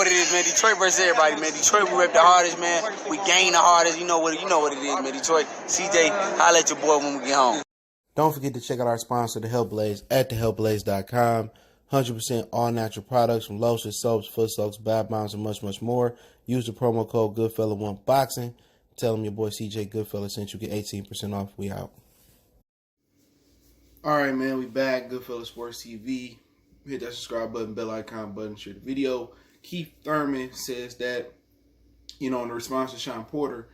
what it is, man. Detroit versus everybody, man. Detroit, we rep the hardest, man. We gain the hardest. You know what it is, man. Detroit, CJ, holla at your boy when we get home. Don't forget to check out our sponsor, The Health Blaze, at thehealthblaze.com. 100% all natural products from lotions, soaps, foot soaks, bath bombs, and much, much more. Use the promo code Goodfella1Boxing. Tell them your boy CJ Goodfella sent you. Get 18% off. We out. All right, man. We back. Goodfella Sports TV. Hit that subscribe button, bell icon button, share the video. Keith Thurman says that, in the response to Shawn Porter,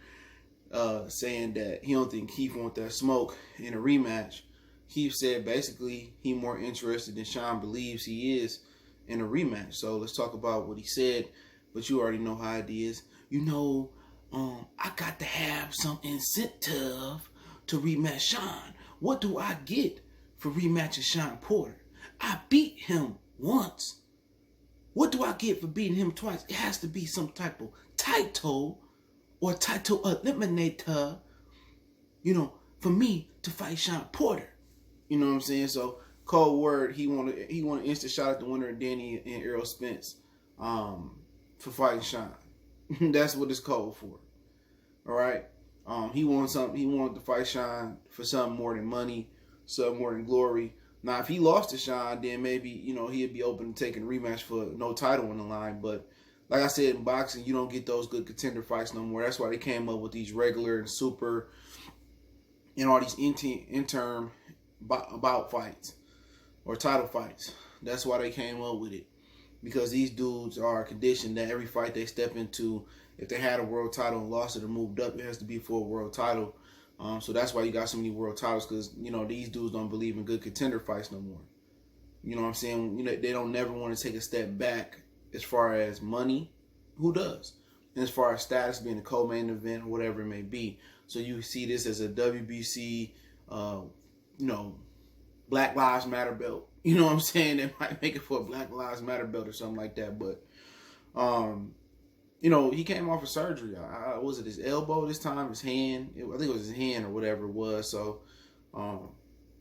saying that he don't think Keith want that smoke in a rematch. Keith said basically he more interested than Shawn believes he is in a rematch. So let's talk about what he said, but you already know how it is. I got to have some incentive to rematch Shawn. What do I get for rematching Shawn Porter? I beat him once. What do I get for beating him twice? It has to be some type of title or title eliminator, for me to fight Shawn Porter. You know what I'm saying? So, cold word, he want an instant shot at the winner of Danny and Errol Spence for fighting Shawn. That's what it's called for. All right? He wanted to fight Shawn for something more than money, something more than glory. Now, if he lost to Shawn, then maybe, he'd be open to taking a rematch for no title on the line. But like I said, in boxing, you don't get those good contender fights no more. That's why they came up with these regular and super and all these interim bout fights or title fights. That's why they came up with it. Because these dudes are conditioned that every fight they step into, if they had a world title and lost it or moved up, it has to be for a world title. So that's why you got so many world titles, because, these dudes don't believe in good contender fights no more. You know what I'm saying? They don't never want to take a step back as far as money. Who does? And as far as status, being a co-main event or whatever it may be. So you see this as a WBC, Black Lives Matter belt. You know what I'm saying? They might make it for a Black Lives Matter belt or something like that. But, he came off of surgery. Was it his elbow this time? His hand? I think it was his hand or whatever it was. So,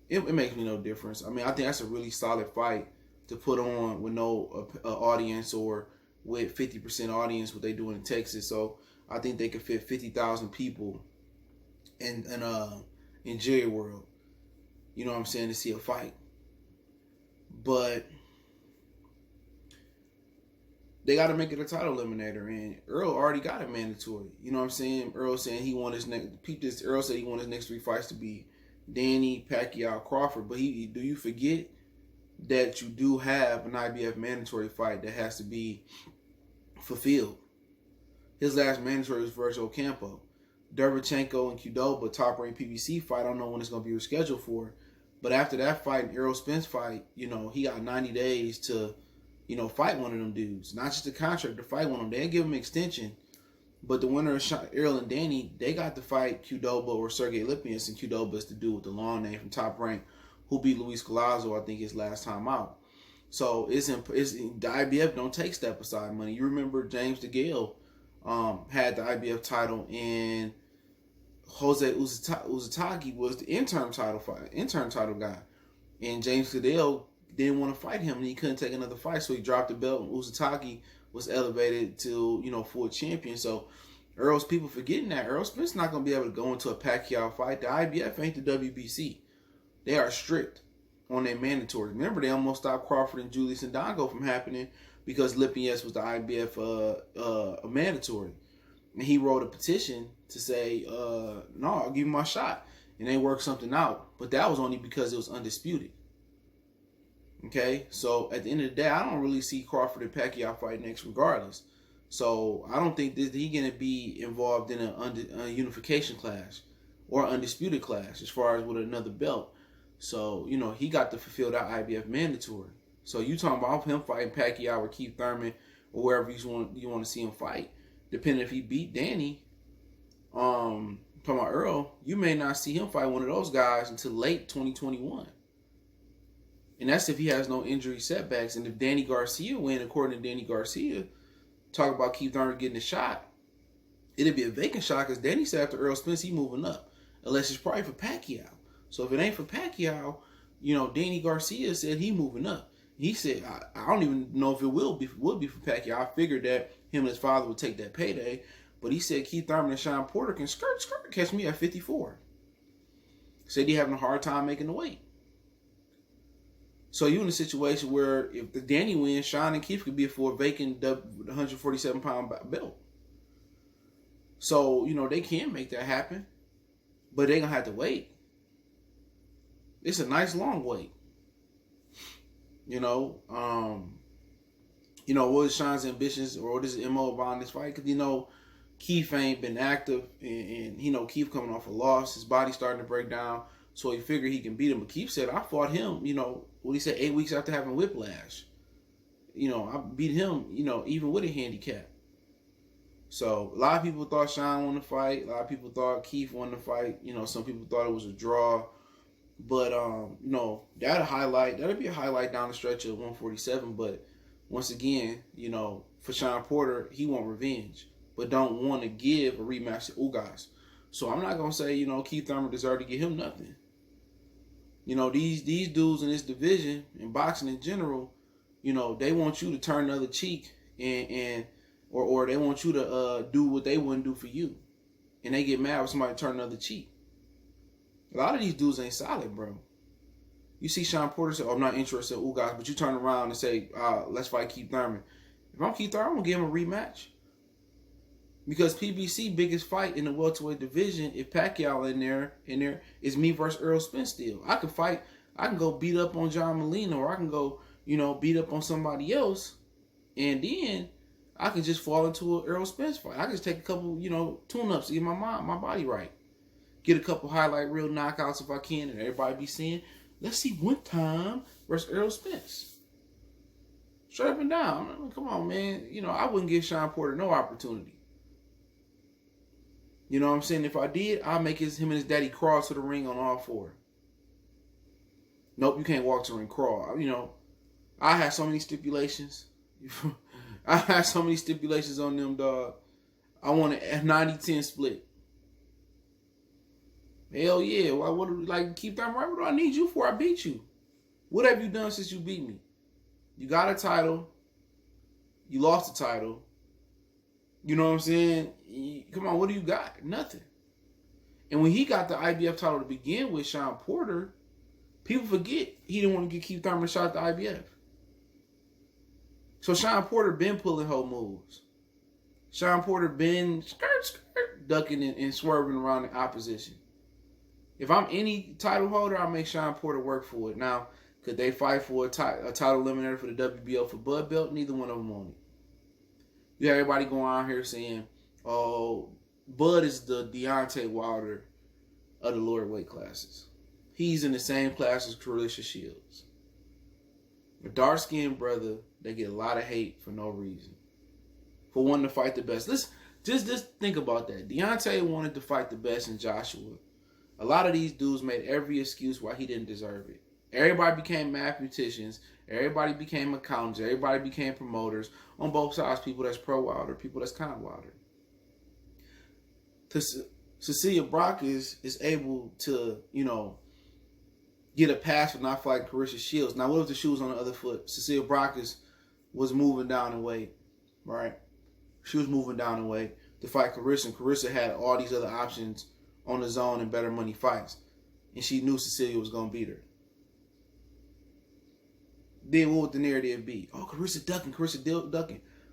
it makes me no difference. I mean, I think that's a really solid fight to put on with no audience or with 50% audience, what they do in Texas. So, I think they could fit 50,000 people in Jerry World. You know what I'm saying? To see a fight. But they got to make it a title eliminator, and Earl already got it mandatory. You know what I'm saying? Earl saying he won his next. Earl said he won his next 3 fights to be Danny, Pacquiao, Crawford. But do you forget that you do have an IBF mandatory fight that has to be fulfilled? His last mandatory was versus Ocampo. Derevchenko and Qdoba, top-ranked PBC fight. I don't know when it's going to be rescheduled for. But after that fight, Errol Spence fight, he got 90 days to, fight one of them dudes. Not just a contract, to fight one of them. They didn't give him an extension. But the winner of Errol and Danny, they got to fight Qdoba or Sergey Lipius. And Qdoba is the dude with the long name from Top Rank, who beat Luis Collazo, I think, his last time out. So the IBF don't take step aside money. You remember James DeGale had the IBF title, and Jose Uzataki was the interim title guy, and James Cadell didn't want to fight him, and he couldn't take another fight, so he dropped the belt, and Uzataki was elevated to full champion. So people forgetting that Errol Spence not going to be able to go into a Pacquiao fight. The IBF ain't the WBC. They are strict on their mandatory. Remember, they almost stopped Crawford and Julius Indongo from happening because Lipius was the IBF mandatory. And he wrote a petition to say, no, I'll give you my shot. And they worked something out. But that was only because it was undisputed. Okay? So, at the end of the day, I don't really see Crawford and Pacquiao fight next regardless. So, I don't think that he's going to be involved in a unification clash or undisputed clash as far as with another belt. So, he got to fulfill that IBF mandatory. So, you talking about him fighting Pacquiao or Keith Thurman or wherever you want to see him fight. Depending if he beat Danny, talking about Earl, you may not see him fight one of those guys until late 2021. And that's if he has no injury setbacks. And if Danny Garcia win, according to Danny Garcia, talk about Keith Thurman getting a shot, it'd be a vacant shot because Danny said after Errol Spence, he moving up. Unless it's probably for Pacquiao. So if it ain't for Pacquiao, Danny Garcia said he moving up. He said, I don't even know if it would be for Pacquiao. I figured that him and his father would take that payday. But he said Keith Thurman and Shawn Porter can skirt catch me at 54. Said he having a hard time making the weight. So you in a situation where if the Danny wins, Shawn and Keith could be for a vacant 147-pound belt. So, they can make that happen. But they're going to have to wait. It's a nice long wait. What is Shawn's ambitions or what is his MO behind this fight? Because, Keith ain't been active and Keith coming off a loss. His body's starting to break down. So he figured he can beat him. But Keith said, I fought him, what he said, 8 weeks after having whiplash. I beat him, even with a handicap. So a lot of people thought Shawn won the fight. A lot of people thought Keith won the fight. Some people thought it was a draw. But, that'll be a highlight down the stretch of 147. But once again, for Shawn Porter, he want revenge, but don't want to give a rematch to Ugas. So I'm not going to say, Keith Thurman deserved to get him nothing. These dudes in this division, in boxing in general, they want you to turn the other cheek or they want you to do what they wouldn't do for you. And they get mad when somebody turn the other cheek. A lot of these dudes ain't solid, bro. You see Shawn Porter say, I'm not interested in Ugas, but you turn around and say, let's fight Keith Thurman. If I'm Keith Thurman, I'm going to give him a rematch. Because PBC biggest fight in the welterweight division, if Pacquiao in there, is me versus Errol Spence still. I can fight. I can go beat up on John Molina, or I can go, beat up on somebody else, and then I can just fall into an Errol Spence fight. I can just take a couple, tune-ups to get my body right. Get a couple highlight reel knockouts if I can, and everybody be saying, let's see one time versus Errol Spence. Straight up and down. I mean, come on, man. I wouldn't give Shawn Porter no opportunity. You know what I'm saying? If I did, I'll make him and his daddy crawl to the ring on all four. Nope, you can't walk to the ring, crawl. I had so many stipulations. I had so many stipulations on them, dog. I want a 90-10 split. Hell yeah. Keep that right? What do I need you for? I beat you. What have you done since you beat me? You got a title. You lost the title. You know what I'm saying? Come on, what do you got? Nothing. And when he got the IBF title to begin with, Shawn Porter, people forget he didn't want to get Keith Thurman a shot at the IBF. So Shawn Porter been pulling whole moves. Shawn Porter been ducking and swerving around the opposition. If I'm any title holder, I'll make Shawn Porter work for it. Now, could they fight for a title eliminator for the WBO for Bud Belt? Neither one of them want it. You have everybody going out here saying, oh, Bud is the Deontay Wilder of the lower weight classes. He's in the same class as Clarissa Shields. A dark-skinned brother that get a lot of hate for no reason. For wanting to fight the best. Let's just think about that. Deontay wanted to fight the best in Joshua. A lot of these dudes made every excuse why he didn't deserve it. Everybody became mathematicians. Everybody became accountants. Everybody became promoters. On both sides, people that's pro-Wilder, people that's con-Wilder. Cecilia Brock is able to, get a pass for not fighting Clarissa Shields. Now, what if the shoe was on the other foot? Cecilia Brock was moving down in weight, right? She was moving down in weight to fight Clarissa, and Clarissa had all these other options on the zone and better money fights. And she knew Cecilia was going to beat her. Then what would the narrative be? Oh, Clarissa ducking.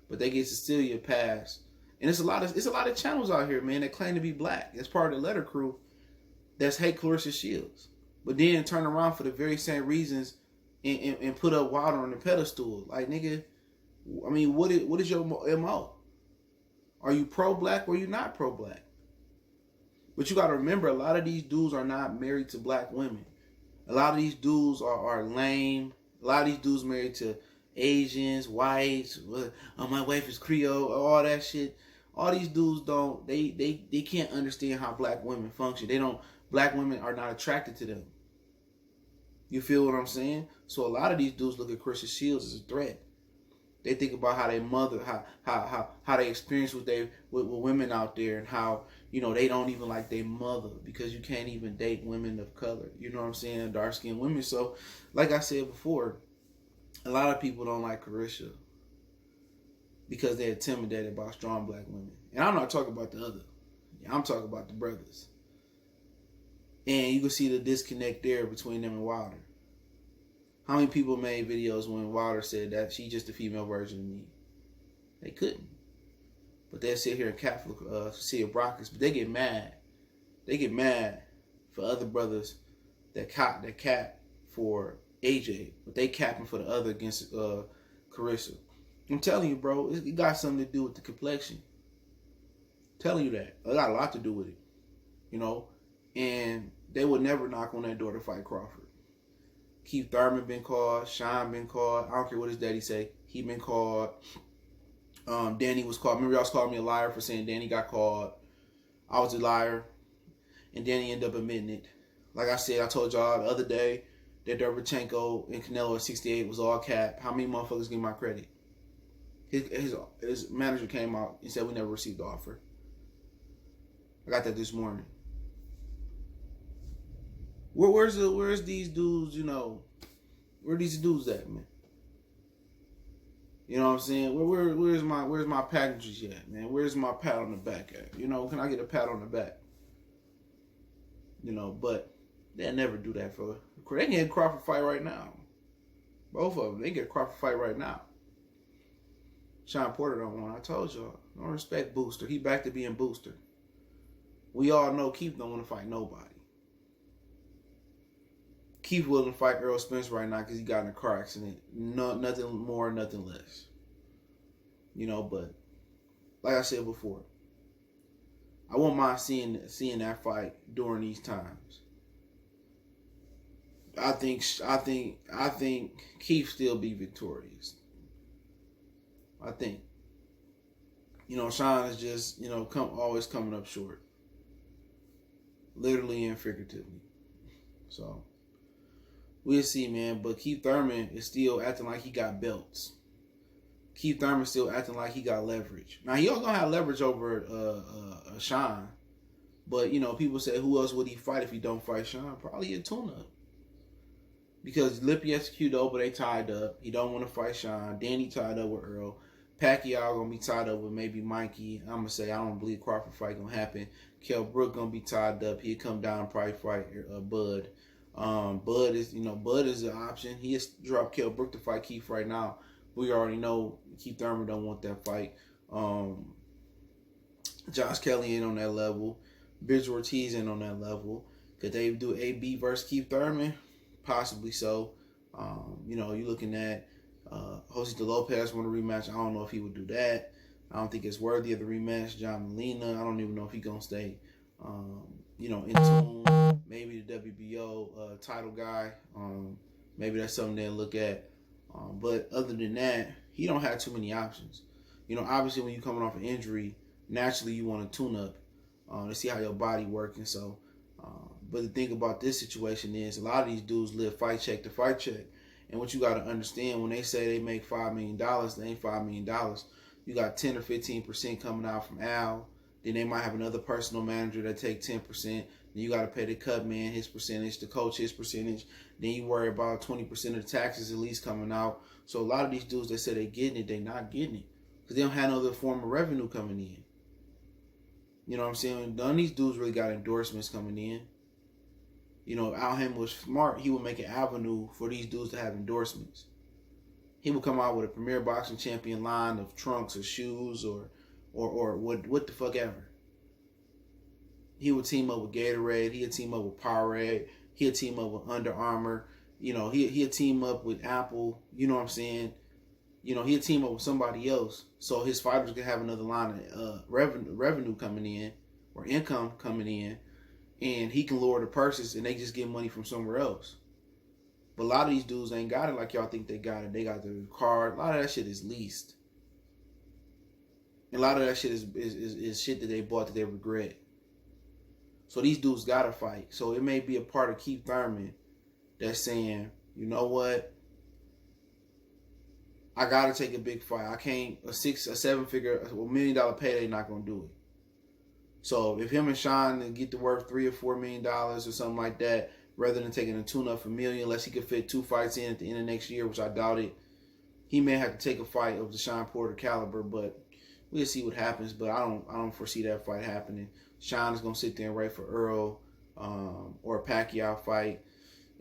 But they get Cecilia a pass. And it's a lot of channels out here, man, that claim to be black. That's part of the letter crew that's hate Clarissa Shields. But then turn around for the very same reasons and put up Wilder on the pedestal. Like, nigga, I mean, what is your MO? Are you pro-black or are you not pro-black? But you got to remember, a lot of these dudes are not married to black women. A lot of these dudes are lame. A lot of these dudes married to Asians, whites. Oh, my wife is Creole, all that shit. All these dudes they can't understand how black women function. Black women are not attracted to them. You feel what I'm saying? So a lot of these dudes look at Clarissa Shields as a threat. They think about how they mother, how they experience with women out there, and how, they don't even like their mother because you can't even date women of color. You know what I'm saying? Dark-skinned women. So, like I said before, A lot of people don't like Carisha because they're intimidated by strong black women. And I'm not talking about the other. I'm talking about the brothers. And you can see the disconnect there between them and Wilder. How many people made videos when Wilder said that she's just a female version of me? They couldn't. But they'll sit here and cap for Cia Brockers. But they get mad. They get mad for other brothers that cap for AJ. But they capping for the other against Carissa. I'm telling you, bro, it got something to do with the complexion. I'm telling you that. It got a lot to do with it. You know? And they would never knock on that door to fight Crawford. Keith Thurman been called. Shawn been called. I don't care what his daddy say. He been called. Danny was called. Remember y'all called me a liar for saying Danny got called. I was a liar. And Danny ended up admitting it. Like I said, I told y'all the other day that Derevchenko and Canelo at 68 was all cap. How many motherfuckers give my credit? His manager came out and said we never received the offer. I got that this morning. Where's these dudes, you know, where these dudes at, man? You know what I'm saying? Where's my packages yet, man? Where's my pat on the back at? You know, can I get a pat on the back? You know, but they'll never do that for. They can get a Crawford fight right now. Both of them, they get a Crawford fight right now. Shawn Porter don't want. I told y'all, don't respect Booster. He back to being Booster. We all know Keith don't want to fight nobody. Keith willing to fight Errol Spence right now because he got in a car accident. No, nothing more, nothing less. You know, but like I said before, I won't mind seeing that fight during these times. I think Keith still be victorious. I think. You know, Shawn is just, you know, always coming up short. Literally and figuratively. So we'll see, man. But Keith Thurman is still acting like he got belts. Keith Thurman still acting like he got leverage. Now, he also gonna have leverage over Shawn. But, you know, people say, who else would he fight if he don't fight Shawn? Probably a tune-up. Because Lippy executed over, they tied up. He don't want to fight Shawn. Danny tied up with Earl. Pacquiao gonna be tied up with maybe Mikey. I'm gonna say I don't believe Crawford fight gonna happen. Kell Brook gonna be tied up. He'll come down and probably fight Bud. Bud is an option. He has dropped Kell Brook to fight Keith right now. We already know Keith Thurman don't want that fight. Josh Kelly ain't on that level. Biz Ortiz ain't on that level. Could they do AB versus Keith Thurman? Possibly so. You know, you're looking at Jose De Lopez want a rematch. I don't know if he would do that. I don't think it's worthy of the rematch. John Molina, I don't even know if he's going to stay, you know, in tune. Maybe the WBO title guy. Maybe that's something they'll look at. But other than that, he don't have too many options. You know, obviously when you're coming off an injury, naturally you want to tune up to see how your body working. So, but the thing about this situation is a lot of these dudes live fight check to fight check. And what you got to understand, when they say they make $5 million, they ain't $5 million. You got 10 or 15% coming out from Al. Then they might have another personal manager that take 10%. Then you got to pay the cut man his percentage, the coach his percentage. Then you worry about 20% of the taxes at least coming out. So a lot of these dudes that say they getting it, they not getting it. Because they don't have no other form of revenue coming in. You know what I'm saying? None of these dudes really got endorsements coming in. You know, Al Hammond was smart. He would make an avenue for these dudes to have endorsements. He would come out with a Premier Boxing Champion line of trunks or shoes or what the fuck ever. He would team up with Gatorade. He'd team up with Powerade. He'd team up with Under Armour. You know, he'd team up with Apple. You know what I'm saying? You know, he'd team up with somebody else so his fighters could have another line of revenue coming in or income coming in. And he can lower the purses and they just get money from somewhere else. But a lot of these dudes ain't got it like y'all think they got it. They got the card. A lot of that shit is leased. And a lot of that shit is shit that they bought that they regret. So these dudes got to fight. So it may be a part of Keith Thurman that's saying, you know what? I got to take a big fight. I can't, a 7-figure, $1 million payday not going to do it. So if him and Shawn get to worth $3 or $4 million or something like that, rather than taking a tune-up for $1 million, unless he could fit 2 fights in at the end of next year, which I doubt it, he may have to take a fight of the Shawn Porter caliber, but we'll see what happens. But I don't foresee that fight happening. Shawn is gonna sit there and wait for Earl or a Pacquiao fight.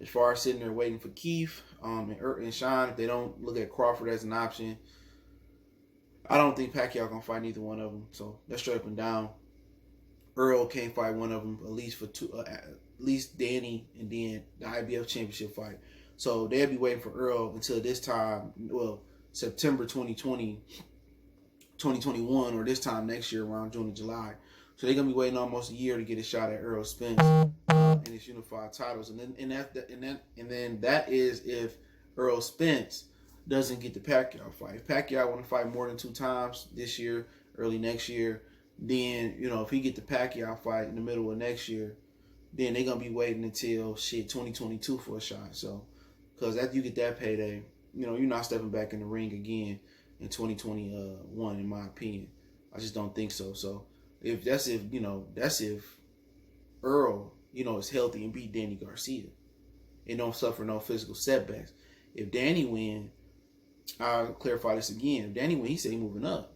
As far as sitting there waiting for Keith and Shawn, if they don't look at Crawford as an option, I don't think Pacquiao gonna fight neither one of them. So that's straight up and down. Earl can't fight one of them at least for at least Danny, and then the IBF championship fight. So they'll be waiting for Earl until this time. Well, September 2020, 2021, or this time next year around June or July. So they're gonna be waiting almost a year to get a shot at Earl Spence in his unified titles, and then that is if Earl Spence doesn't get the Pacquiao fight. If Pacquiao want to fight more than 2 times this year, early next year, then if he get the Pacquiao fight in the middle of next year, then they're gonna be waiting until 2022 for a shot. So, because after you get that payday, you're not stepping back in the ring again in 2021, in my opinion. I just don't think so. So that's if Earl, is healthy and beat Danny Garcia and don't suffer no physical setbacks. If Danny win, I'll clarify this again. If Danny win, he said he moving up.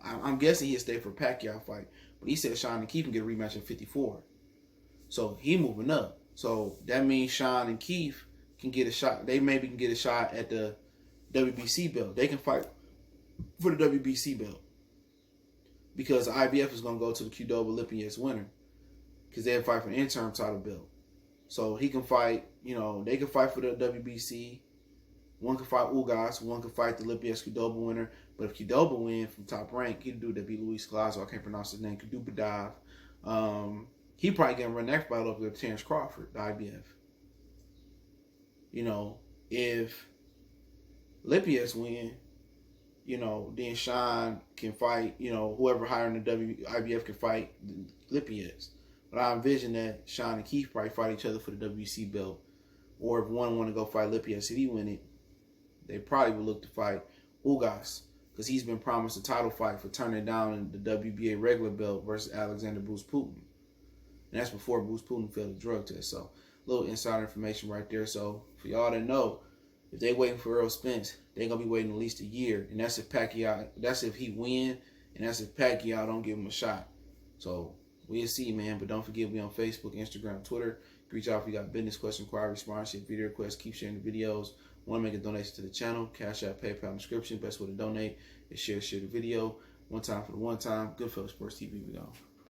I'm guessing he'll stay for a Pacquiao fight, but he said Shawn and Keith can get a rematch at 54. So he moving up. So that means Shawn and Keith can get a shot. They maybe can get a shot at the WBC belt. They can fight for the WBC belt because the IBF is going to go to the Qdoba Lipinets winner because they'll fight for the interim title belt. So he can fight, they can fight for the WBC. One can fight Ugas, one can fight the Lipinets Qdoba winner. But if Qdoba win from Top Rank, he'd do that beat Luis Colazo. I can't pronounce his name. Qdoba Dive. He probably gonna run that battle up with Terrence Crawford, the IBF. If Lipinets win, then Shawn can fight, whoever higher in the IBF can fight Lipinets. But I envision that Shawn and Keith probably fight each other for the WBC belt. Or if one want to go fight Lipinets, if he win it, they probably would look to fight Ugas because he's been promised a title fight for turning down in the WBA regular belt versus Alexander Bruce Putin. And that's before Bruce Putin failed the drug test. So, a little insider information right there. So, for y'all to know, if they waiting for Earl Spence, they're going to be waiting at least a year. And that's if Pacquiao, that's if he win, and that's if Pacquiao don't give him a shot. So, we'll see, man. But don't forget, we on Facebook, Instagram, Twitter. Reach out if you got business question, inquiry, sponsorship, video requests. Keep sharing the videos. Want to make a donation to the channel? Cash App, PayPal, description. Best way to donate is share the video. One time for the one time. Goodfellas Sports TV, we go.